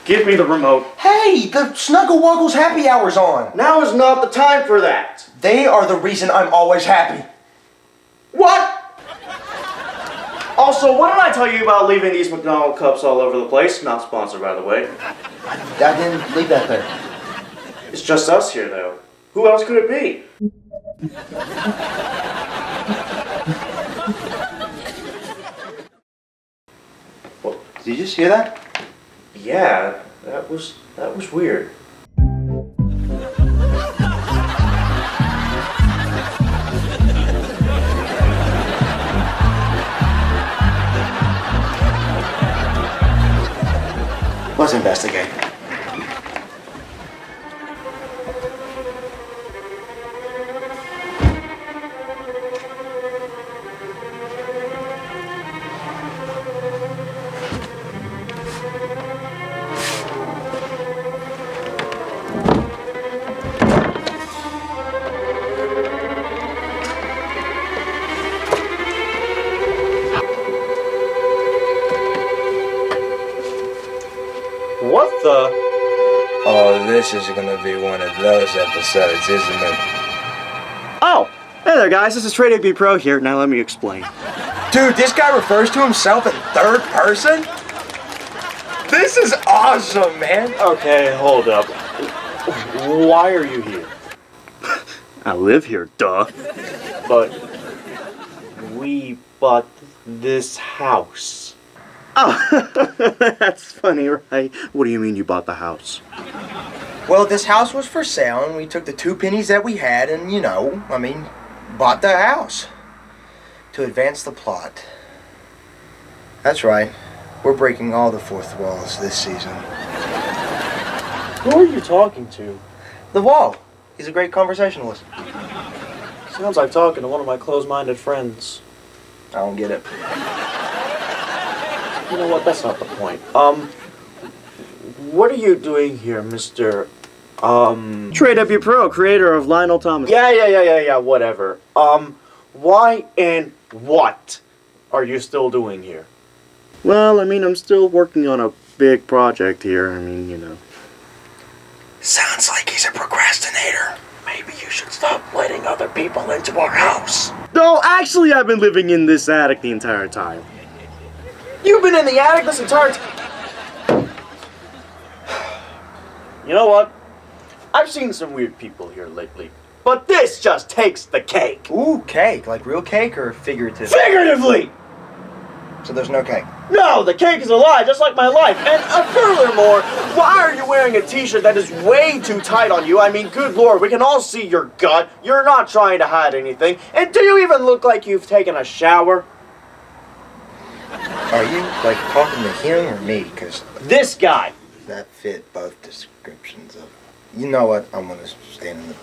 Give me the remote. Hey, the Snuggle Wuggles happy hour's on. Now is not the time for that. They are the reason I'm always happy. What? Also, what did I tell you about leaving these McDonald cups all over the place? Not sponsored, by the way. I didn't leave that there. It's just us here, though. Who else could it be? Well, did you just hear that? Yeah, that was weird. Let's investigate. What the? Oh, this is gonna be one of those episodes, isn't it? Oh! Hey there, guys. This is Trade AB Pro here. Now let me explain. Dude, this guy refers to himself in third person? This is awesome, man. Okay, hold up. Why are you here? I live here, duh. But we bought this house. Oh, that's funny, right? What do you mean you bought the house? Well, this house was for sale, and we took the 2 pennies that we had and, bought the house. To advance the plot. That's right. We're breaking all the fourth walls this season. Who are you talking to? The Wall. He's a great conversationalist. Sounds like talking to one of my close-minded friends. I don't get it. You know what? That's not the point. What are you doing here, Mr. Trade W Pro, creator of Lionel Thomas. Yeah, whatever. Why and what are you still doing here? Well, I'm still working on a big project here. Sounds like he's a procrastinator. Maybe you should stop letting other people into our house. No, actually, I've been living in this attic the entire time. You've been in the attic this entire time? You know what? I've seen some weird people here lately. But this just takes the cake. Ooh, cake. Like real cake or figurative? Figuratively! So there's no cake. No, the cake is a lie, just like my life. And furthermore, why are you wearing a t-shirt that is way too tight on you? Good lord, we can all see your gut. You're not trying to hide anything. And do you even look like you've taken a shower? Are you, talking to him or me? Because This guy. that fit both descriptions of... You know what? I'm going to stand in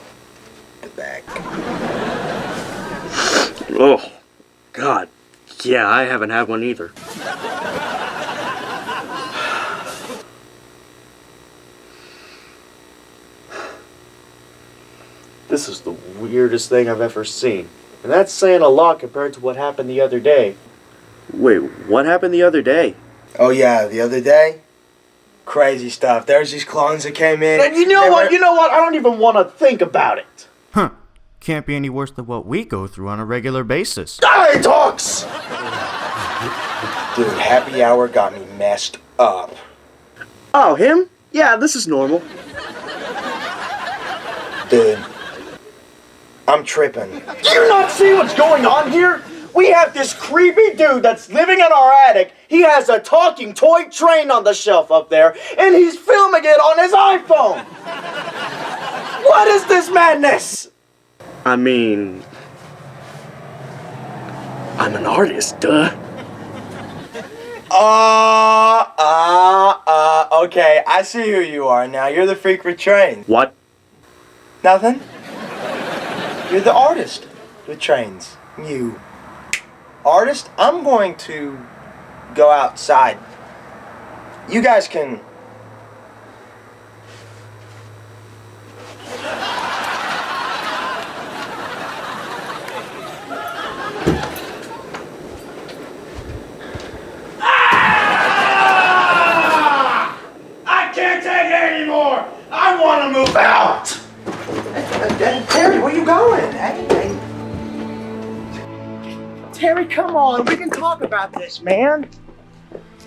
the back. Oh, God. Yeah, I haven't had one either. This is the weirdest thing I've ever seen. And that's saying a lot compared to what happened the other day. Wait, what happened the other day? Oh, yeah, the other day? Crazy stuff. There's these clones that came in. And you know what? I don't even want to think about it. Huh. Can't be any worse than what we go through on a regular basis. Guy talks! Dude, happy hour got me messed up. Oh, him? Yeah, this is normal. Dude, I'm tripping. Do you not see what's going on here? We have this creepy dude that's living in our attic. He has a talking toy train on the shelf up there, and he's filming it on his iPhone. What is this madness? I'm an artist, duh. Okay, I see who you are now. You're the freak with trains. What? Nothing? You're the artist with trains. You. Artist, I'm going to go outside. You guys can... I Terry, come on. We can talk about this, man.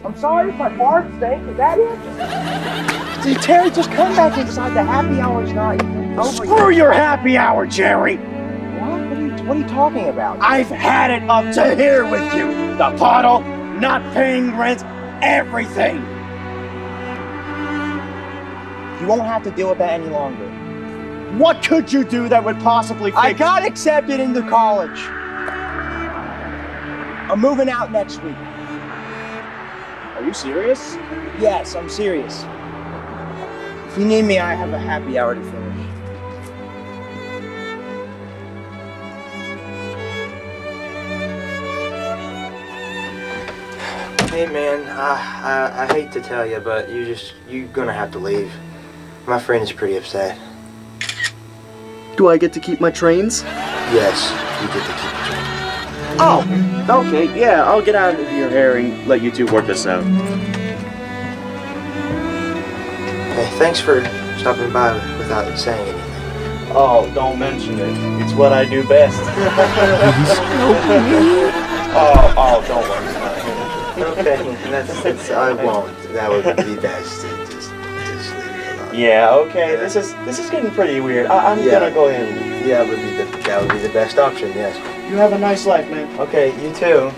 I'm sorry if my fart stink. Is that it? See, Terry, just come back inside. The happy hour's not even over. Screw your happy hour, Jerry! What are you talking about? I've had it up to here with you. The bottle, not paying rent, everything. You won't have to deal with that any longer. What could you do that would possibly fix? I got accepted into college. I'm moving out next week. Are you serious? Yes, I'm serious. If you need me, I have a happy hour to finish. Hey man, I hate to tell you, but you're gonna have to leave. My friend's pretty upset. Do I get to keep my trains? Yes, you get to keep the train. Oh, okay, yeah, I'll get out of your hair and let you two work this out. Hey, thanks for stopping by without saying anything. Oh, don't mention it. It's what I do best. oh, don't worry about it. Okay, that's I won't. That would be best. Just leave it alone. Yeah, okay, this is getting pretty weird. I'm gonna go ahead and leave. Yeah, that would be the best option. Yes. You have a nice life, man. Okay, you too.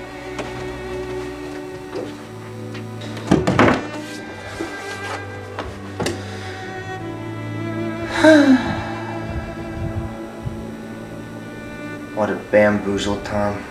What a bamboozled time.